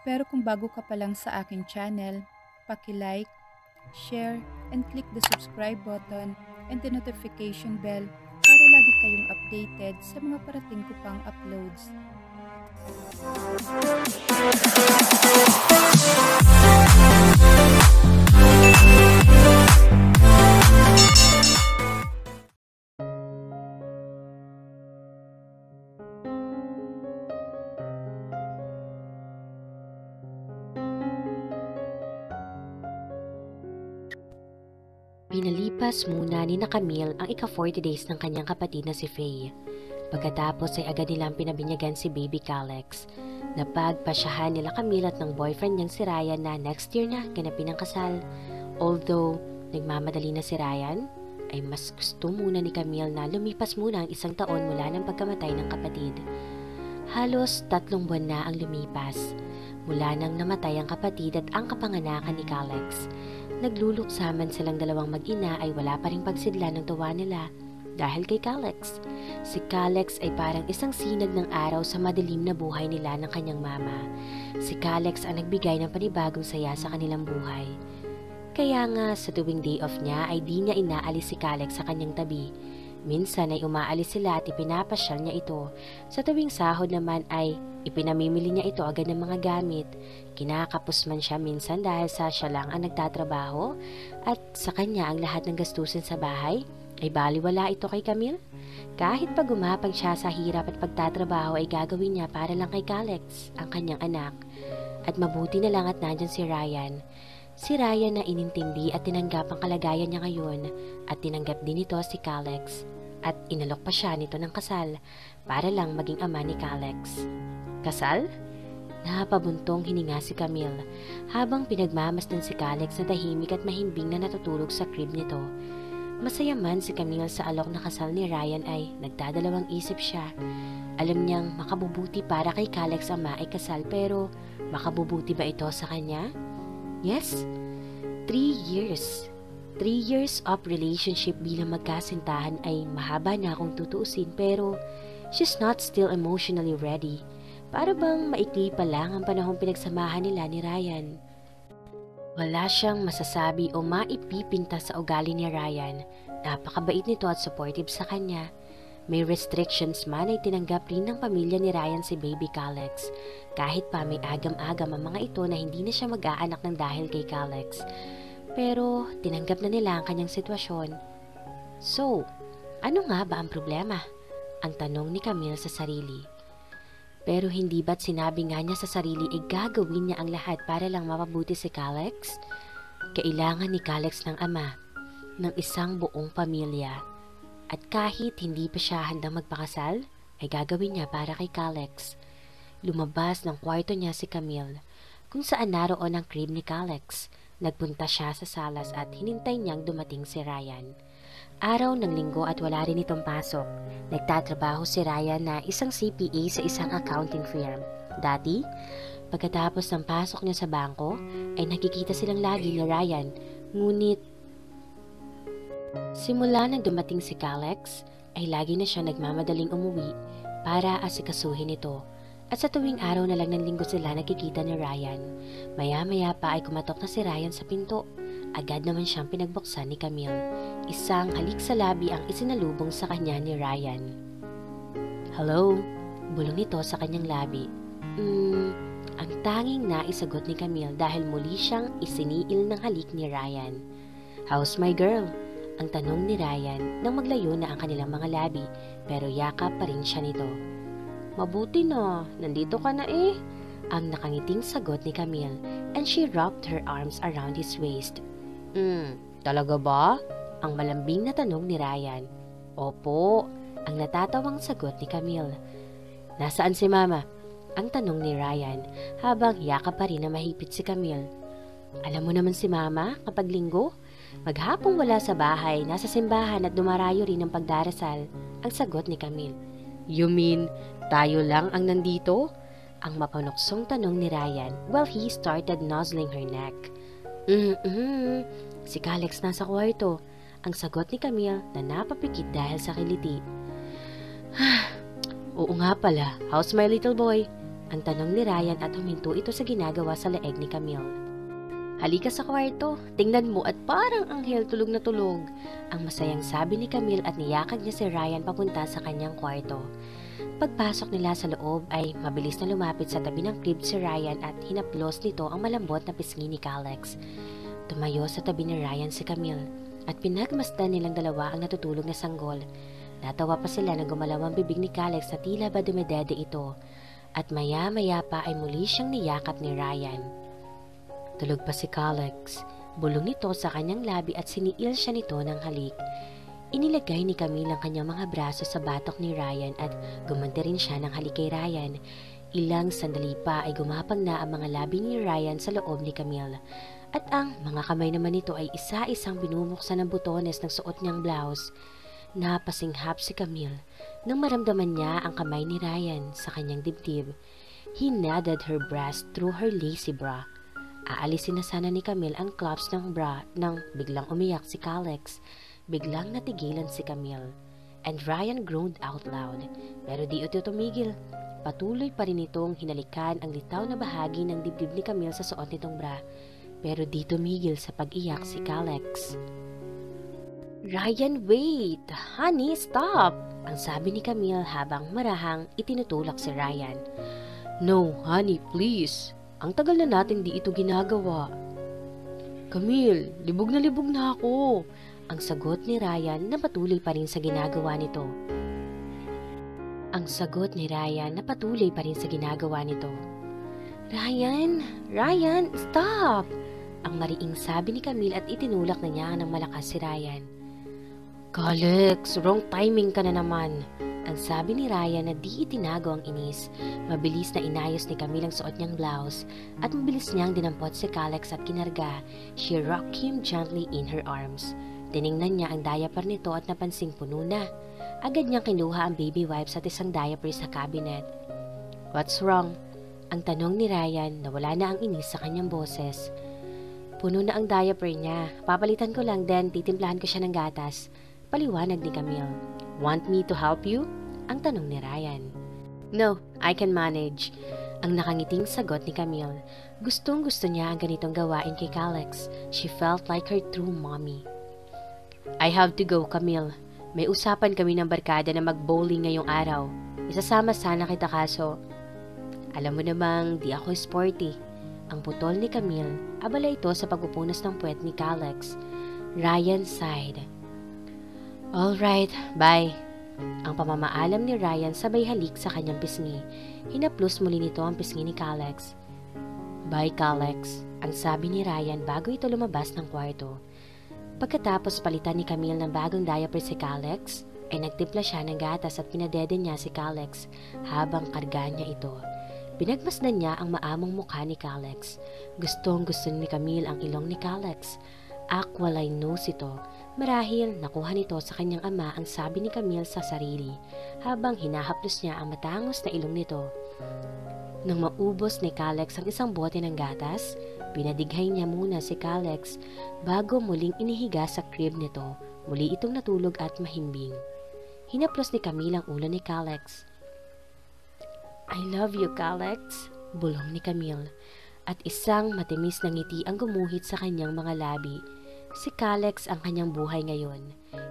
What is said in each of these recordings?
Pero kung bago ka pa lang sa aking channel, paki-like, share, and click the subscribe button and the notification bell para lagi kayong updated sa mga parating ko pang uploads. Pinalipas muna ni na Camille ang ika-40 days ng kanyang kapatid na si Faye. Pagkatapos ay agad nilang pinabinyagan si baby Calex. Napagpasyahan nila Camille at ng boyfriend niyang si Ryan na next year na ganapin ang kasal. Although nagmamadali na si Ryan, ay mas gusto muna ni Camille na lumipas muna ang 1 taon mula ng pagkamatay ng kapatid. Halos 3 buwan na ang lumipas mula nang namatay ang kapatid at ang kapanganakan ni Calex. Nagluluksaman silang dalawang mag-ina ay wala pa ring pagsidla ng tuwa nila dahil kay Calex. Si Calex ay parang isang sinag ng araw sa madilim na buhay nila ng kanyang mama. Si Calex ang nagbigay ng panibagong saya sa kanilang buhay. Kaya nga sa tuwing day off niya ay di niya inaalis si Calex sa kanyang tabi. Minsan ay umaalis sila at ipinapasyal niya ito. Sa tuwing sahod naman ay ipinamimili niya ito agad ng mga gamit. Kinakapos man siya minsan dahil sa siya lang ang nagtatrabaho at sa kanya ang lahat ng gastusin sa bahay ay baliwala ito kay Camille. Kahit pag gumapang siya sa hirap at pagtatrabaho ay gagawin niya para lang kay Calex, ang kanyang anak. At mabuti na lang at nandyan si Ryan. Si Ryan na inintindi at tinanggap ang kalagayan niya ngayon at tinanggap din ito si Calex. At inalok pa siya nito ng kasal para lang maging ama ni Calex. Kasal? Napabuntong hininga si Camille habang pinagmamasdan si Calex na tahimik at mahimbing na natutulog sa crib nito. Masaya man si Camille sa alok na kasal ni Ryan ay nagdadalawang isip siya. Alam niyang makabubuti para kay Calex ama ay kasal pero makabubuti ba ito sa kanya? Yes, 3 years. 3 years of relationship bilang magkasintahan ay mahaba na kung tutuusin pero she's not still emotionally ready. Para bang maikli pa lang ang panahong pinagsamahan nila ni Ryan. Wala siyang masasabi o maipipinta sa ugali ni Ryan. Napakabait nito at supportive sa kanya. May restrictions man ay tinanggap rin ng pamilya ni Ryan si baby Calex. Kahit pa may agam-agam ang mga ito na hindi na siya mag-aanak ng dahil kay Calex. Pero tinanggap na nila ang kanyang sitwasyon. So, ano nga ba ang problema? Ang tanong ni Camille sa sarili. Pero hindi ba't sinabi nga niya sa sarili ay gagawin niya ang lahat para lang mapabuti si Calex? Kailangan ni Calex ng ama, ng isang buong pamilya. At kahit hindi pa siya handang magpakasal, ay gagawin niya para kay Calex. Lumabas ng kwarto niya si Camille, kung saan naroon ang crib ni Calex. Nagpunta siya sa salas at hinintay niyang dumating si Ryan. Araw ng linggo at wala rin itong pasok. Nagtatrabaho si Ryan na isang CPA sa isang accounting firm. Dati, pagkatapos ng pasok niya sa bangko, ay nakikita silang lagi ni Ryan. Ngunit, simula nang dumating si Calex, ay lagi na siya nagmamadaling umuwi para asikasuhin ito. At sa tuwing araw na lang ng linggo sila nakikita ni Ryan. Maya-maya pa ay kumatok na si Ryan sa pinto. Agad naman siyang pinagbuksan ni Camille. Isang halik sa labi ang isinalubong sa kanya ni Ryan. Hello? Bulong nito sa kanyang labi. Ang tanging naisagot ni Camille dahil muli siyang isiniil ng halik ni Ryan. How's my girl? Ang tanong ni Ryan nang maglayo na ang kanilang mga labi pero yakap pa rin siya nito. Mabuti na, nandito ka na eh. Ang nakangiting sagot ni Camille and she wrapped her arms around his waist. Talaga ba? Ang malambing na tanong ni Ryan. Opo, ang natatawang sagot ni Camille. Nasaan si Mama? Ang tanong ni Ryan habang yakap pa rin na mahigpit si Camille. Alam mo naman si Mama kapag linggo? Maghapong wala sa bahay, nasa simbahan at dumarayo rin ng pagdarasal. Ang sagot ni Camille. You mean, tayo lang ang nandito? Ang mapanuksong tanong ni Ryan while he started nuzzling her neck. Si Calex nasa kwarto. Ang sagot ni Camille na napapikit dahil sa kiliti. Oo nga pala, how's my little boy? Ang tanong ni Ryan at huminto ito sa ginagawa sa leeg ni Camille. Halika sa kwarto, tingnan mo at parang anghel tulog na tulog. Ang masayang sabi ni Camille at niyakag niya si Ryan papunta sa kanyang kwarto. Pagpasok nila sa loob ay mabilis na lumapit sa tabi ng crib si Ryan at hinaplos nito ang malambot na pisngi ni Calex. Tumayo sa tabi ni Ryan si Camille at pinagmasdan nilang dalawa ang natutulog na sanggol. Natawa pa sila nang gumalaw ang bibig ni Calex na tila ba dumedede ito at maya-maya pa ay muli siyang niyakap ni Ryan. Tulog pa si Calex. Bulong nito sa kanyang labi at siniil siya nito ng halik. Inilagay ni Camille ang kanyang mga braso sa batok ni Ryan at gumanti rin siya ng halik kay Ryan. Ilang sandali pa ay gumapang na ang mga labi ni Ryan sa loob ni Camille. At ang mga kamay naman nito ay isa-isang binubuksan ng butones ng suot niyang blouse. Napasinghap si Camille nang maramdaman niya ang kamay ni Ryan sa kanyang dibdib. He kneaded her breast through her lacy bra. Aalisin na sana ni Camille ang claps ng bra nang biglang umiyak si Calex. Biglang natigilan si Camille. And Ryan groaned out loud. Pero di ito tumigil. Patuloy pa rin itong hinalikan ang litaw na bahagi ng dibdib ni Camille sa suot nitong bra. Pero di tumigil sa pag-iyak si Calex. Ryan, wait! Honey, stop! Ang sabi ni Camille habang marahang itinutulak si Ryan. No, honey, please! Ang tagal na natin di ito ginagawa. Camille, libog na ako. Ang sagot ni Ryan na patuloy pa rin sa ginagawa nito. Ryan, stop! Ang mariing sabi ni Camille at itinulak na niya ng malakas si Ryan. Calex, wrong timing ka na naman. Ang sabi ni Ryan na di itinago ang inis. Mabilis na inayos ni Camille ang suot niyang blouse at mabilis niyang dinampot si Calex at kinarga. She rocked him gently in her arms. Tiningnan niya ang diaper nito at napansing puno na. Agad niyang kinuha ang baby wipes at isang diaper sa cabinet. What's wrong? Ang tanong ni Ryan na wala na ang inis sa kanyang boses. Puno na ang diaper niya. Papalitan ko lang then titimplahan ko siya ng gatas. Paliwanag ni Camille. Want me to help you? Ang tanong ni Ryan. No, I can manage. Ang nakangiting sagot ni Camille. Gustong-gusto niya ang ganitong gawain kay Calex. She felt like her true mommy. I have to go, Camille. May usapan kami ng barkada na mag-bowling ngayong araw. Isasama sana kita kaso. Alam mo namang di ako sporty. Ang putol ni Camille, abala ito sa pagpupunas ng puwet ni Calex. Ryan sighed. Alright, bye. Ang pamamaalam ni Ryan sabay halik sa kanyang pisngi. Hinaplos muli nito ang pisngi ni Calex. Bye, Calex, ang sabi ni Ryan bago ito lumabas ng kwarto. Pagkatapos palitan ni Camille ng bagong diaper si Calex, ay nagtimpla siya ng gatas at pinadede niya si Calex habang karga niya ito. Pinagmasdan niya ang maamong mukha ni Calex. Gustong-gusto ni Camille ang ilong ni Calex. Aquiline nose ito. Marahil nakuha nito sa kanyang ama ang sabi ni Camille sa sarili habang hinahaplos niya ang matangos na ilong nito. Nang maubos ni Calex ang isang bote ng gatas, pinadighay niya muna si Calex bago muling inihiga sa crib nito. Muli itong natulog at mahimbing. Hinaplos ni Camille ang ulo ni Calex. I love you, Calex, bulong ni Camille, at isang matimis na ngiti ang gumuhit sa kanyang mga labi. Si Calex ang kanyang buhay ngayon.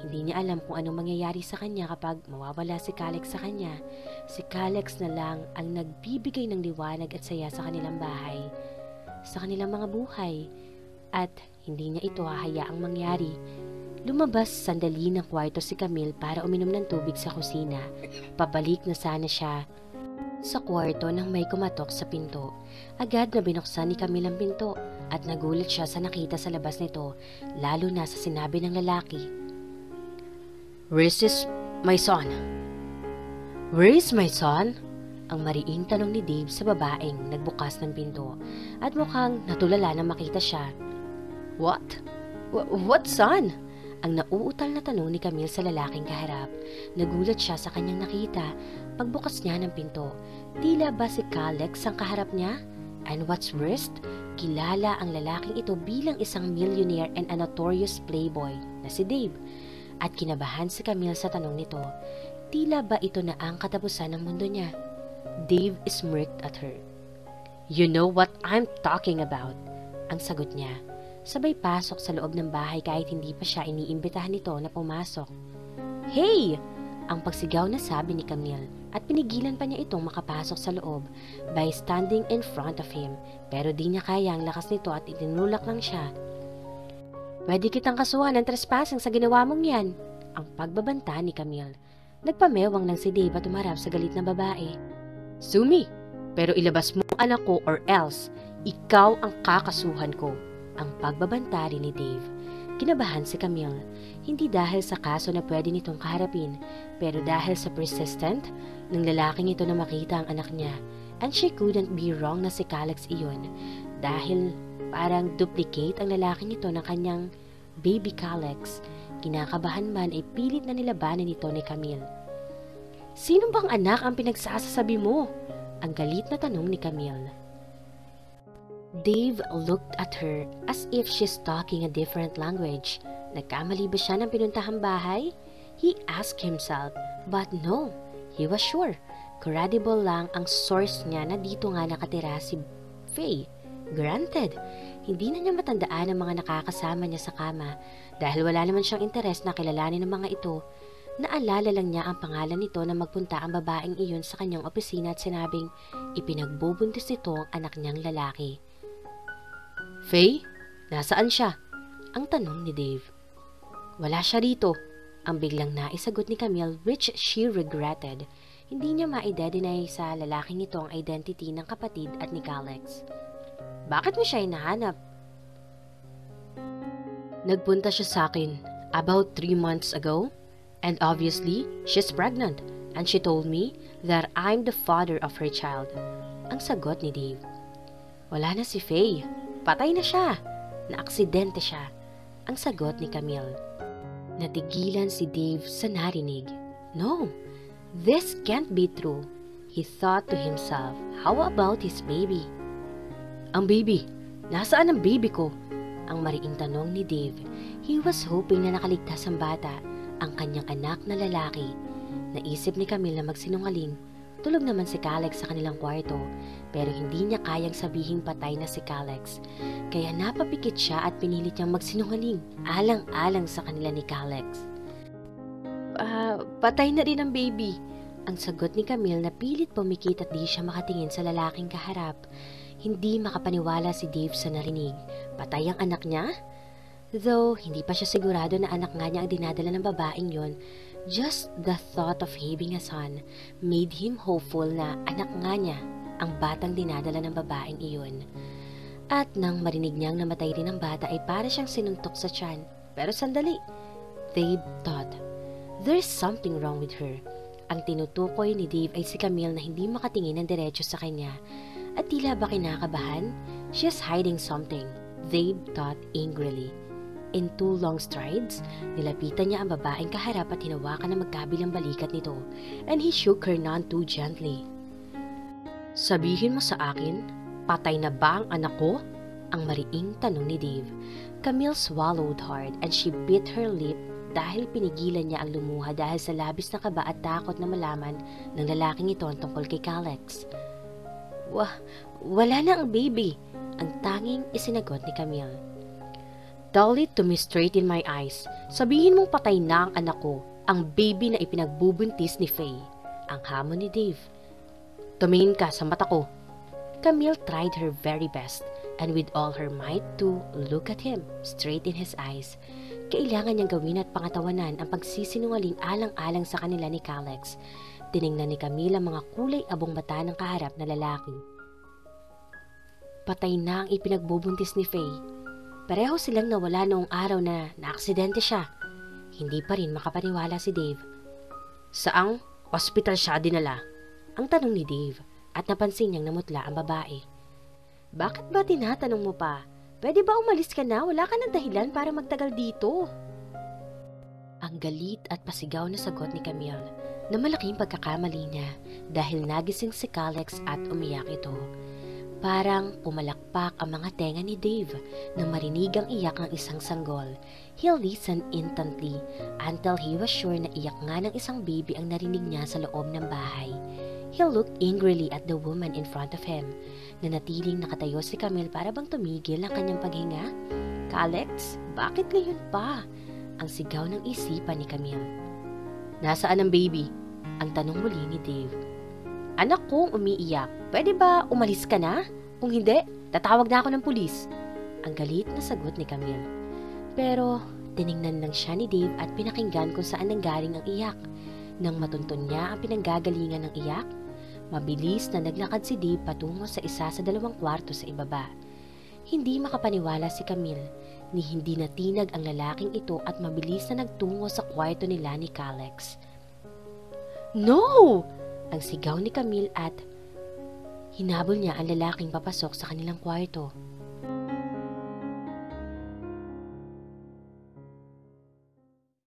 Hindi niya alam kung anong mangyayari sa kanya kapag mawawala si Calex sa kanya. Si Calex na lang ang nagbibigay ng liwanag at saya sa kanilang bahay, sa kanilang mga buhay, at hindi niya ito hahayaang mangyari. Lumabas sandali ng kwarto si Camille para uminom ng tubig sa kusina. Pabalik na sana siya sa kwarto nang may kumatok sa pinto. Agad na binuksan ni Camille ang pinto at nagulat siya sa nakita sa labas nito, lalo na sa sinabi ng lalaki. Where is my son? Where is my son? Ang mariing tanong ni Dave sa babaeng nagbukas ng pinto at mukhang natulala na makita siya. What? What son? Ang nauutal na tanong ni Camille sa lalaking kaharap. Nagulat siya sa kanyang nakita. Pagbukas niya ng pinto, tila ba si Calex ang kaharap niya? And what's worst, kilala ang lalaking ito bilang isang millionaire and a notorious playboy na si Dave. At kinabahan si Camille sa tanong nito, tila ba ito na ang katapusan ng mundo niya? Dave smirked at her. "You know what I'm talking about," ang sagot niya. Sabay pasok sa loob ng bahay kahit hindi pa siya iniimbitahan nito na pumasok. "Hey!" ang pagsigaw na sabi ni Camille at pinigilan pa niya itong makapasok sa loob by standing in front of him, pero di niya kaya ang lakas nito at itinulak lang siya. "Pwede kitang kasuhan ng trespassing sa ginawa mong yan," ang pagbabanta ni Camille. Nagpamewang lang si Dave at umarap sa galit na babae. "Sumi, pero ilabas mo ang anak ko or else ikaw ang kakasuhan ko," ang pagbabanta rin ni Dave. Kinabahan si Camille, hindi dahil sa kaso na pwede nitong kaharapin, pero dahil sa persistent ng lalaking ito na makita ang anak niya. And she couldn't be wrong na si Calix iyon, dahil parang duplicate ang lalaking ito ng kanyang baby Calix. Kinakabahan man ay pilit na nilabanan nito ni Camille. "Sino bang anak ang pinagsasasabi mo?" ang galit na tanong ni Camille. Dave looked at her as if she's talking a different language. Nagkamali ba siya ng pinuntahang bahay? He asked himself, but no, he was sure. Credible lang ang source niya na dito nga nakatira si Faye. Granted, hindi na niya matandaan ang mga nakakasama niya sa kama dahil wala naman siyang interes na kilalanin ng mga ito. Naalala lang niya ang pangalan nito na magpunta ang babaeng iyon sa kanyang opisina at sinabing ipinagbubuntis nito ang anak niyang lalaki. "Faye, nasaan siya?" ang tanong ni Dave. "Wala siya rito," ang biglang naisagot ni Camille, which she regretted. Hindi niya ma-identify sa lalaking ito ang identity ng kapatid at ni Calix. "Bakit mo siya hinahanap?" "Nagpunta siya sa akin about 3 months ago, and obviously, she's pregnant, and she told me that I'm the father of her child," ang sagot ni Dave. "Wala na si Faye. Patay na siya. Naaksidente siya," ang sagot ni Camille. Natigilan si Dave sa narinig. No, this can't be true. He thought to himself, how about his baby? "Ang baby? Nasaan ang baby ko?" ang mariing tanong ni Dave. He was hoping na nakaligtas ang bata, ang kanyang anak na lalaki. Naisip ni Camille na magsinungaling. Tulog naman si Calix sa kanilang kwarto, pero hindi niya kayang sabihing patay na si Calix. Kaya napapikit siya at pinilit niyang magsinungaling, alang-alang sa kanila ni Calix. Patay na rin ang baby," ang sagot ni Camille na pilit pumikit at di siya makatingin sa lalaking kaharap. Hindi makapaniwala si Dave sa narinig. Patay ang anak niya? Though, hindi pa siya sigurado na anak nga niya ang dinadala ng babaeng yon. Just the thought of having a son made him hopeful na anak nga niya ang batang dinadala ng babaeng iyon. At nang marinig niyang namatay rin ang bata ay para siyang sinuntok sa tiyan. Pero sandali, Dave thought, there's something wrong with her. Ang tinutukoy ni Dave ay si Camille na hindi makatingin ng diretso sa kanya. At tila ba kinakabahan? She's hiding something, Dave thought angrily. In 2 long strides, nilapitan niya ang babaeng kaharap at hinawakan ng magkabilang balikat nito, and he shook her none too gently. "Sabihin mo sa akin, patay na ba ang anak ko?" ang mariing tanong ni Dave. Camille swallowed hard and she bit her lip dahil pinigilan niya ang lumuha dahil sa labis na kaba at takot na malaman ng lalaking ito ang tungkol kay Calix. Wala na ang baby," ang tanging isinagot ni Camille. "Tell it to me straight in my eyes. Sabihin mong patay na ang anak ko, ang baby na ipinagbubuntis ni Faye," ang hamon ni Dave. "Tumingin ka sa mata ko." Camille tried her very best and with all her might to look at him straight in his eyes. Kailangan niyang gawin at pangatawanan ang pagsisinungaling alang-alang sa kanila ni Calix. Tiningnan ni Camille ang mga kulay abong mata ng kaharap na lalaki. Patay na ang ipinagbubuntis ni Faye. Pareho silang nawala noong araw na naaksidente siya. Hindi pa rin makapaniwala si Dave. "Saang ospital siya dinala?" ang tanong ni Dave at napansin niyang namutla ang babae. "Bakit ba tinatanong mo pa? Pwede ba umalis ka na? Wala ka ng dahilan para magtagal dito." Ang galit at pasigaw na sagot ni Camille na malaking pagkakamali niya dahil nagising si Calix at umiyak ito. Parang pumalakpak ang mga tenga ni Dave nang marinig ang iyak ng isang sanggol. He listened intently until he was sure na iyak nga ng isang baby ang narinig niya sa loob ng bahay. He looked angrily at the woman in front of him. Nanatiling nakatayo si Camille para bang tumigil ang kanyang paghinga. "Calex, bakit ngayon pa?" ang sigaw ng isipan ni Camille. "Nasaan ang baby?" ang tanong muli ni Dave. "Anak kong umiiyak. Pwede ba umalis ka na? Kung hindi, tatawag na ako ng pulis." Ang galit na sagot ni Camille. Pero tiningnan lang siya ni Dave at pinakinggan kung saan nanggaling ang iyak. Nang matuntun niya ang pinanggagalingan ng iyak, mabilis na naglakad si Dave patungo sa isa sa 2 kwarto sa ibaba. Hindi makapaniwala si Camille ni hindi natinag ang lalaking ito at mabilis na nagtungo sa kwarto nila ni Calex. "No!" ang sigaw ni Camille at hinabol niya ang lalaking papasok sa kanilang kwarto.